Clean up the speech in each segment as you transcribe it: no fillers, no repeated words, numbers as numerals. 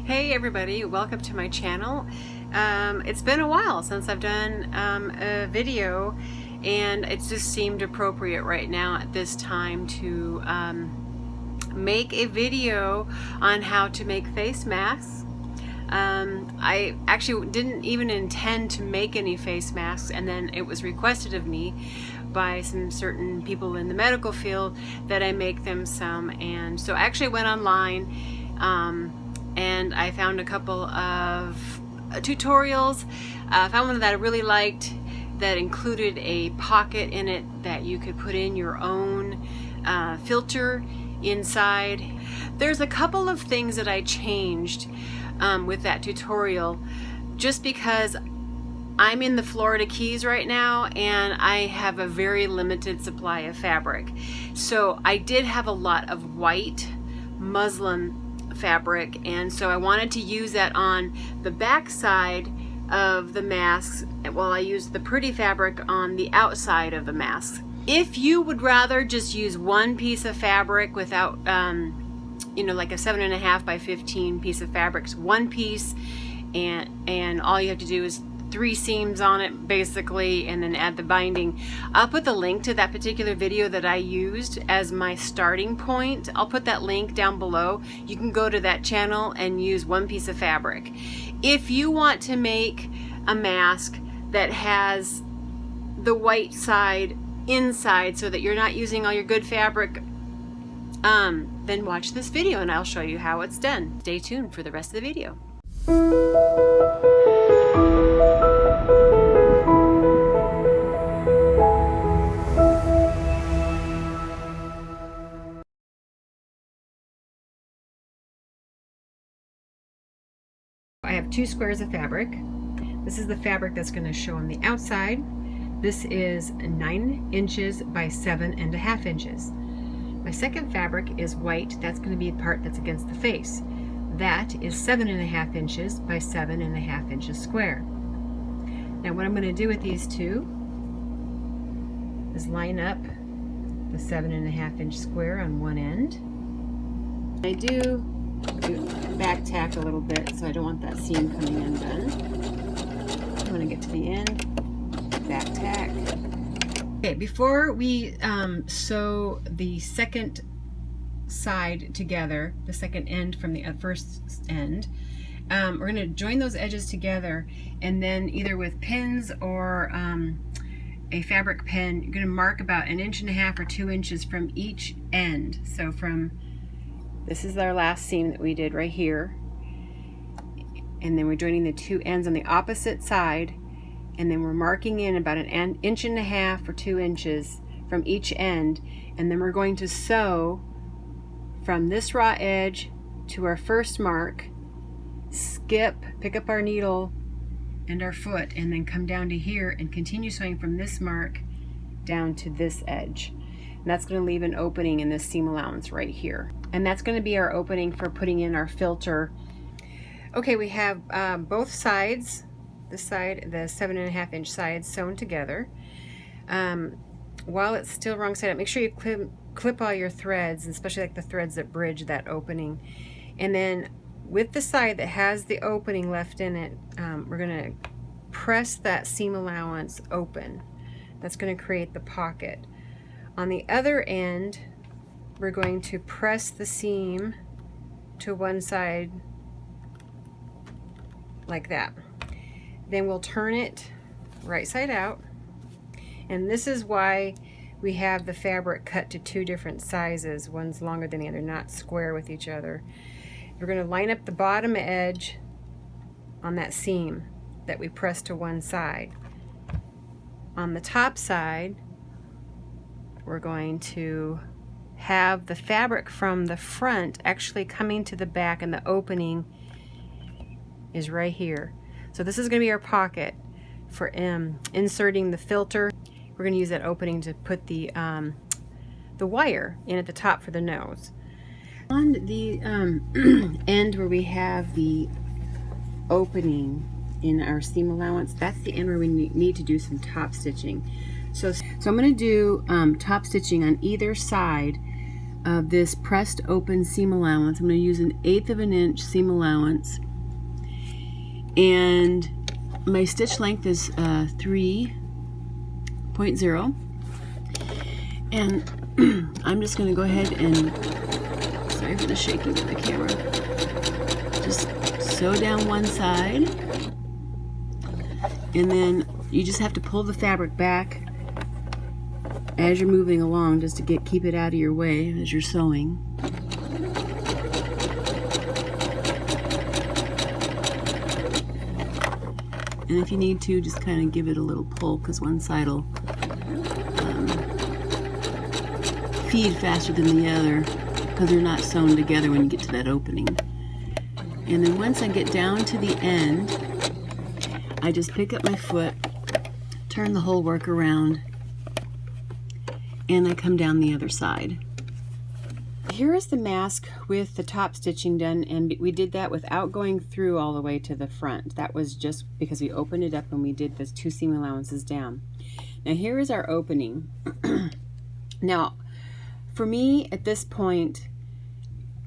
Hey everybody, welcome to my channel. It's been a while since I've done a video, and it just seemed appropriate right now at this time to make a video on how to make face masks. I actually didn't even intend to make any face masks, and then it was requested of me by some certain people in the medical field that I make them some, and so I actually went online and I found a couple of tutorials. I found one that I really liked that included a pocket in it that you could put in your own filter inside. There's a couple of things that I changed with that tutorial just because I'm in the Florida Keys right now and I have a very limited supply of fabric. So I did have a lot of white muslin fabric, and so I wanted to use that on the back side of the masks while I used the pretty fabric on the outside of the masks. If you would rather just use one piece of fabric without you know, like a 7.5 by 15 piece of fabric, one piece, and all you have to do is 3 seams on it basically, and then add the binding. I'll put the link to that particular video that I used as my starting point. I'll put that link down below. You can go to that channel and use one piece of fabric. If you want to make a mask that has the white side inside so that you're not using all your good fabric, then watch this video and I'll show you how it's done. Stay tuned for the rest of the video. I have 2 squares of fabric. This is the fabric that's going to show on the outside. This is 9 inches by 7.5 inches. My second fabric is white. That's going to be the part that's against the face. That is 7.5 inches by 7.5 inches square. Now what I'm going to do with these two is line up the 7.5 inch square on one end. I do back tack a little bit, so I don't want that seam coming undone. I'm going to get to the end, back tack. Okay, before we sew the second side together, the second end from the first end, we're going to join those edges together, and then either with pins or a fabric pen, you're going to mark about 1.5 inches or 2 inches from each end. So from this is our last seam that we did right here, and then we're joining the 2 ends on the opposite side, and then we're marking in about 1.5 inches or 2 inches from each end, and then we're going to sew from this raw edge to our first mark, skip, pick up our needle and our foot, and then come down to here and continue sewing from this mark down to this edge. And that's going to leave an opening in this seam allowance right here. And that's going to be our opening for putting in our filter. Okay, we have both sides, this side, the 7.5 inch side, sewn together. While it's still wrong side up, make sure you clip all your threads, especially like the threads that bridge that opening. And then with the side that has the opening left in it, we're going to press that seam allowance open. That's going to create the pocket. On the other end, we're going to press the seam to one side like that. Then we'll turn it right side out, and this is why we have the fabric cut to 2 different sizes. One's longer than the other, not square with each other. We're going to line up the bottom edge on that seam that we pressed to one side. On the top side, we're going to have the fabric from the front actually coming to the back, and the opening is right here. So this is going to be our pocket for inserting the filter. We're going to use that opening to put the wire in at the top for the nose. On the end where we have the opening in our seam allowance, that's the end where we need to do some top stitching. So I'm going to do top stitching on either side of this pressed open seam allowance. I'm going to use 1/8 of an inch seam allowance, and my stitch length is 3.0, and I'm just going to go ahead and, sorry for the shaking of the camera, just sew down one side, and then you just have to pull the fabric back as you're moving along, just to keep it out of your way as you're sewing. And if you need to, just kind of give it a little pull, because one side will feed faster than the other, because they're not sewn together when you get to that opening. And then once I get down to the end, I just pick up my foot, turn the whole work around, and I come down the other side. Here is the mask with the top stitching done, and we did that without going through all the way to the front. That was just because we opened it up and we did those 2 seam allowances down. Now here is our opening. Now for me at this point,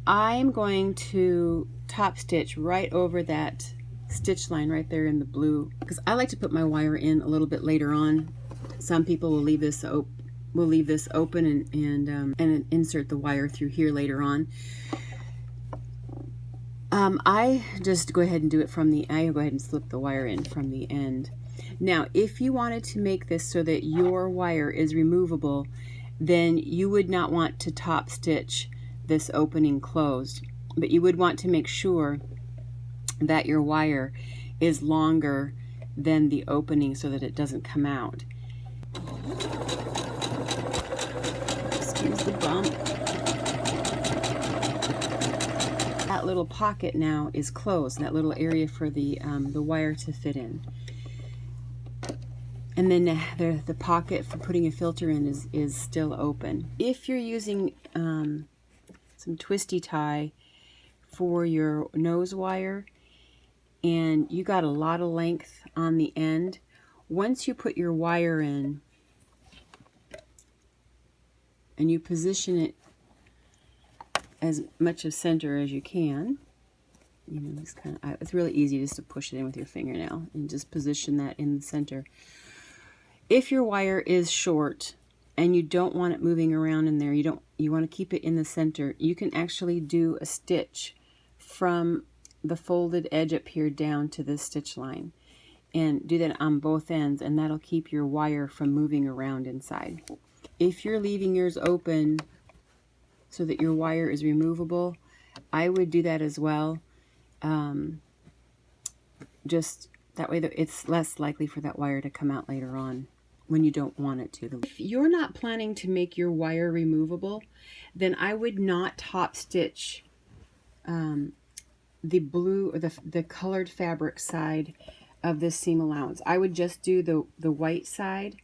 I'm going to top stitch right over that stitch line right there in the blue, because I like to put my wire in a little bit later on. Some people will leave this open. We'll leave this open and insert the wire through here later on. I just go ahead and do it from the, I go ahead and slip the wire in from the end. Now, if you wanted to make this so that your wire is removable, then you would not want to top stitch this opening closed, but you would want to make sure that your wire is longer than the opening so that it doesn't come out. Excuse the bump. That little pocket now is closed, that little area for the wire to fit in. And then the pocket for putting a filter in is still open. If you're using some twisty tie for your nose wire and you got a lot of length on the end, once you put your wire in and you position it as much of center as you can, you know, it's really easy just to push it in with your fingernail and just position that in the center. If your wire is short and you don't want it moving around in there, you want to keep it in the center, you can actually do a stitch from the folded edge up here down to this stitch line, and do that on both ends, and that'll keep your wire from moving around inside. If you're leaving yours open so that your wire is removable, I would do that as well. Just that way it's less likely for that wire to come out later on when you don't want it to. If you're not planning to make your wire removable, then I would not top stitch the blue or the colored fabric side of this seam allowance. I would just do the white side,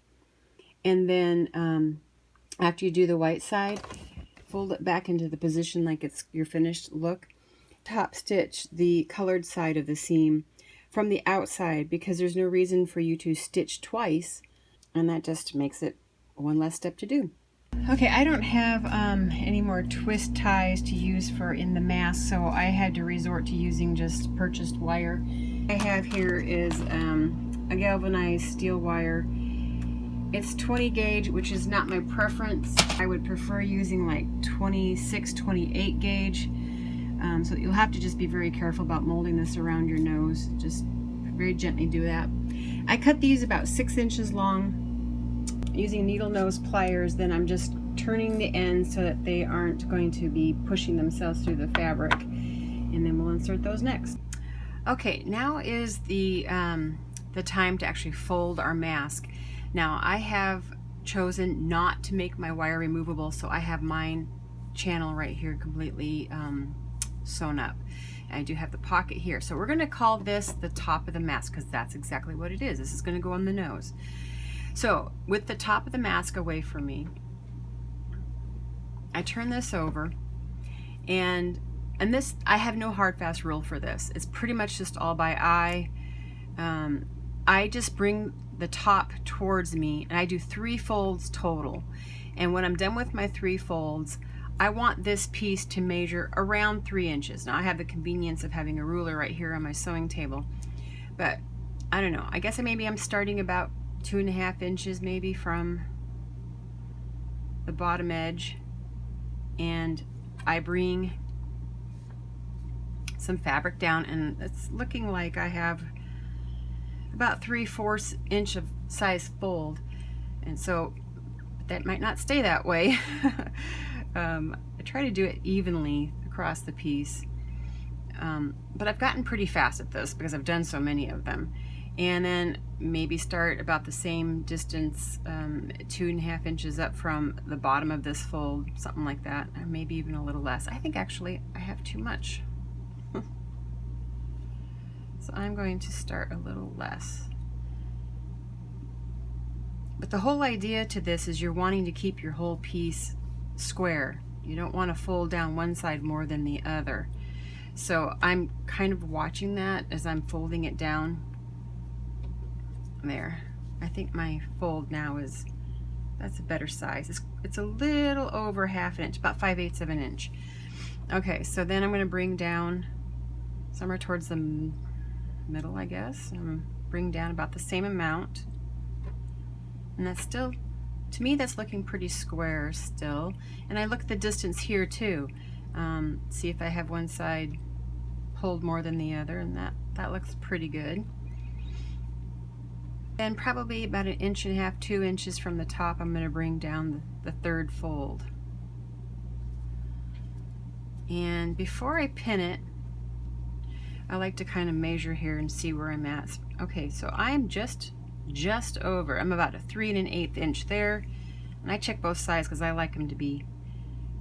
and then after you do the white side, fold it back into the position like it's your finished look. Top stitch the colored side of the seam from the outside, because there's no reason for you to stitch twice, and that just makes it one less step to do. Okay, I don't have any more twist ties to use for in the mask, so I had to resort to using just purchased wire. I have here is a galvanized steel wire. It's 20 gauge, which is not my preference. I would prefer using like 26, 28 gauge. So you'll have to just be very careful about molding this around your nose. Just very gently do that. I cut these about 6 inches long using needle nose pliers. Then I'm just turning the ends so that they aren't going to be pushing themselves through the fabric. And then we'll insert those next. Okay, now is the time to actually fold our mask. Now I have chosen not to make my wire removable, so I have mine channel right here completely sewn up. And I do have the pocket here. So we're going to call this the top of the mask, because that's exactly what it is. This is going to go on the nose. So with the top of the mask away from me, I turn this over, and this, I have no hard fast rule for this. It's pretty much just all by eye. I just bring the top towards me, and I do 3 folds total. And when I'm done with my 3 folds, I want this piece to measure around 3 inches. Now I have the convenience of having a ruler right here on my sewing table, but I don't know. I guess maybe I'm starting about 2.5 inches maybe from the bottom edge, and I bring some fabric down, and it's looking like I have about 3/4 inch of size fold, and so that might not stay that way. I try to do it evenly across the piece, but I've gotten pretty fast at this because I've done so many of them. And then maybe start about the same distance, 2.5 inches up from the bottom of this fold, something like that, or maybe even a little less. I think actually I have too much. So I'm going to start a little less. But the whole idea to this is you're wanting to keep your whole piece square. You don't want to fold down one side more than the other. So I'm kind of watching that as I'm folding it down. There. I think my fold now that's a better size. It's a little over 1/2 inch, about 5/8 of an inch. Okay, so then I'm going to bring down somewhere towards the middle, I guess. Bring down about the same amount. And that's still, to me, that's looking pretty square still. And I look at the distance here too. See if I have one side pulled more than the other, and that looks pretty good. And probably about 1.5 inches, 2 inches from the top, I'm going to bring down the third fold. And before I pin it, I like to kind of measure here and see where I'm at. Okay, so I'm just over. I'm about a 3 1/8 inch there, and I check both sides because I like them to be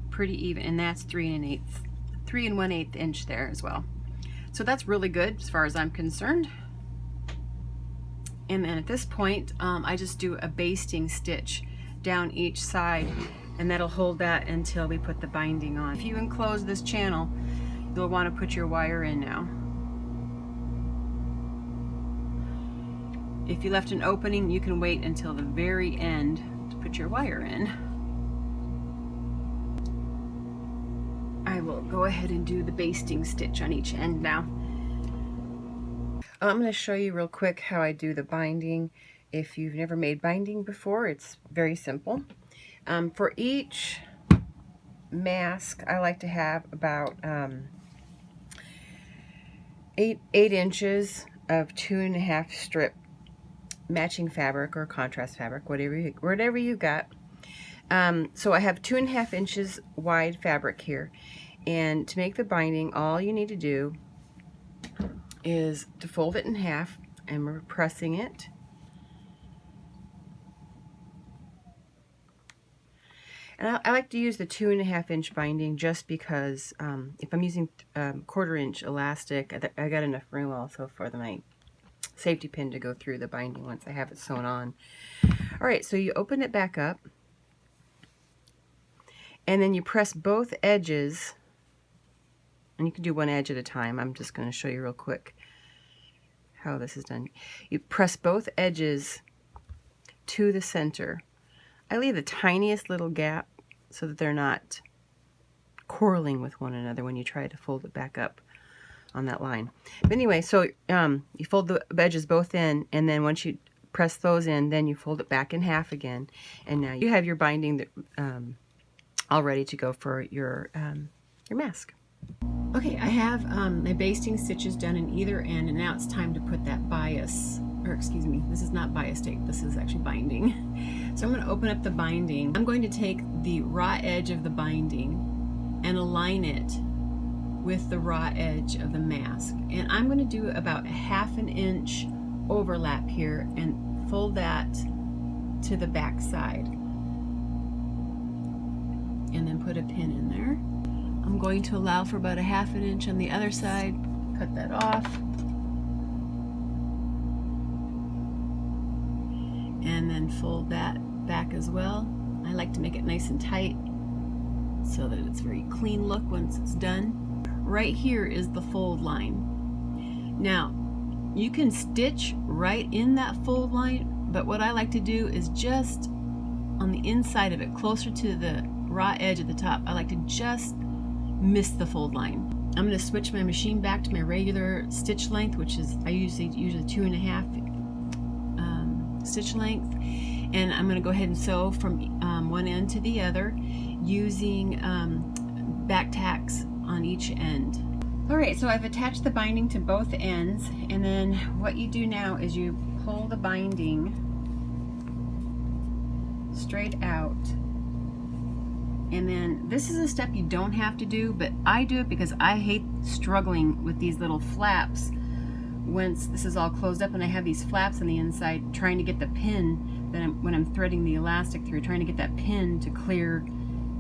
pretty even, and that's 3 1/8 inch there as well. So that's really good as far as I'm concerned. And then at this point, I just do a basting stitch down each side, and that'll hold that until we put the binding on. If you enclose this channel, you'll want to put your wire in now. If you left an opening, you can wait until the very end to put your wire in. I will go ahead and do the basting stitch on each end now. I'm going to show you real quick how I do the binding. If you've never made binding before, it's very simple. For each mask, I like to have about 8 inches of 2.5 strip matching fabric or contrast fabric, whatever you got. So I have 2.5 inches wide fabric here, and to make the binding, all you need to do is to fold it in half, and we're pressing it. And I like to use the 2.5 inch binding just because if I'm using 1/4 inch elastic, I got enough room also for my safety pin to go through the binding once I have it sewn on. All right, so you open it back up, and then you press both edges, and you can do one edge at a time. I'm just going to show you real quick how this is done. You press both edges to the center. I leave the tiniest little gap so that they're not quarreling with one another when you try to fold it back up on that line. But anyway, so you fold the edges both in, and then once you press those in, then you fold it back in half again, and now you have your binding that, all ready to go for your mask. Okay, I have my basting stitches done in either end, and now it's time to put that bias, or excuse me, this is not bias tape, this is actually binding. So I'm going to open up the binding. I'm going to take the raw edge of the binding and align it with the raw edge of the mask. And I'm going to do about 1/2 inch overlap here and fold that to the back side. And then put a pin in there. I'm going to allow for about 1/2 inch on the other side. Cut that off. And then fold that back as well. I like to make it nice and tight so that it's very clean look once it's done. Right here is the fold line. Now, you can stitch right in that fold line, but what I like to do is just on the inside of it, closer to the raw edge at the top, I like to just miss the fold line. I'm going to switch my machine back to my regular stitch length, which is I usually 2.5 stitch length, and I'm going to go ahead and sew from one end to the other using back tacks on each end. Alright, so I've attached the binding to both ends, and then what you do now is you pull the binding straight out. And then this is a step you don't have to do, but I do it because I hate struggling with these little flaps once this is all closed up and I have these flaps on the inside, trying to get the pin that when I'm threading the elastic through, trying to get that pin to clear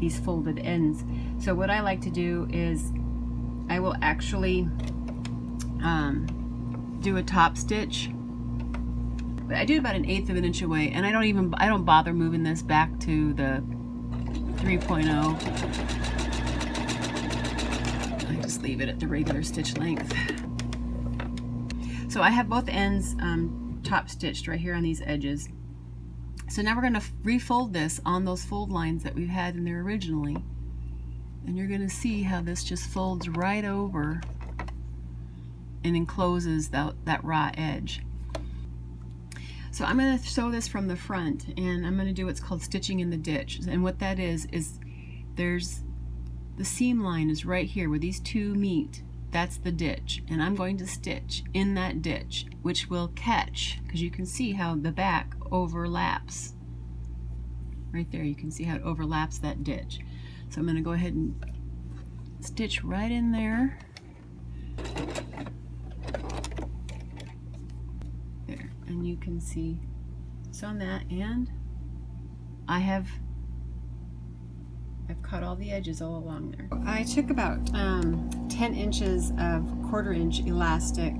these folded ends. So what I like to do is I will actually do a top stitch. I do about 1/8 of an inch away, and I don't bother moving this back to the 3.0. I just leave it at the regular stitch length. So I have both ends top stitched right here on these edges. So now we're going to refold this on those fold lines that we've had in there originally. And you're going to see how this just folds right over and encloses that raw edge. So I'm going to sew this from the front, and I'm going to do what's called stitching in the ditch. And what that is there's the seam line is right here where these two meet. That's the ditch, and I'm going to stitch in that ditch, which will catch, because you can see how the back overlaps. Right there, you can see how it overlaps that ditch. So I'm going to go ahead and stitch right in there. There, and you can see it's on that, and I've cut all the edges all along there. I took about 10 inches of 1/4 inch elastic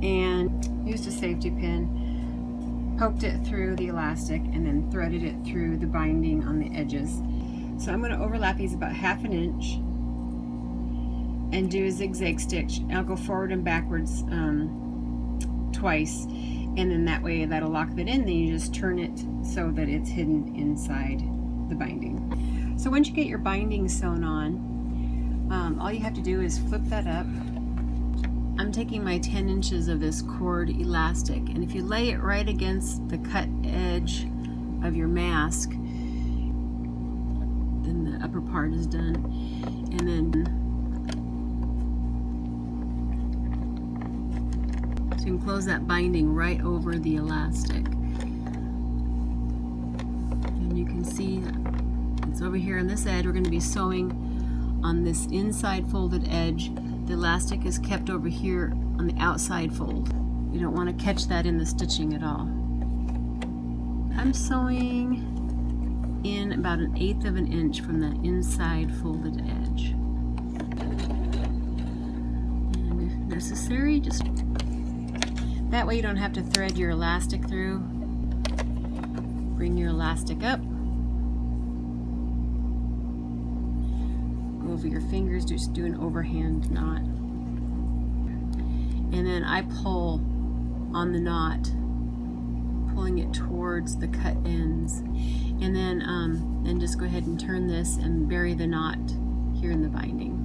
and used a safety pin, poked it through the elastic, and then threaded it through the binding on the edges. So I'm going to overlap these about 1/2 inch and do a zigzag stitch. I'll go forward and backwards twice, and then that way that'll lock it in. Then you just turn it so that it's hidden inside the binding. So once you get your binding sewn on, all you have to do is flip that up. I'm taking my 10 inches of this cord elastic, and if you lay it right against the cut edge of your mask, then the upper part is done. And then so you can close that binding right over the elastic. And you can see it's over here on this edge. We're going to be sewing on this inside folded edge. The elastic is kept over here on the outside fold. You don't want to catch that in the stitching at all. I'm sewing in about 1/8 of an inch from the inside folded edge. And if necessary, just that way you don't have to thread your elastic through. Bring your elastic up. Go over your fingers, just do an overhand knot. And then I pull on the knot, pulling it towards the cut ends. And then just go ahead and turn this and bury the knot here in the binding.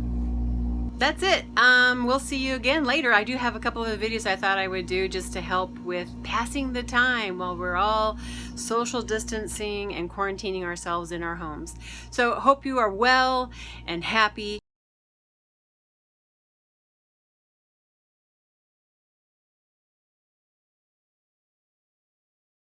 That's it. We'll see you again later. I do have a couple of videos I thought I would do just to help with passing the time while we're all social distancing and quarantining ourselves in our homes. So hope you are well and happy.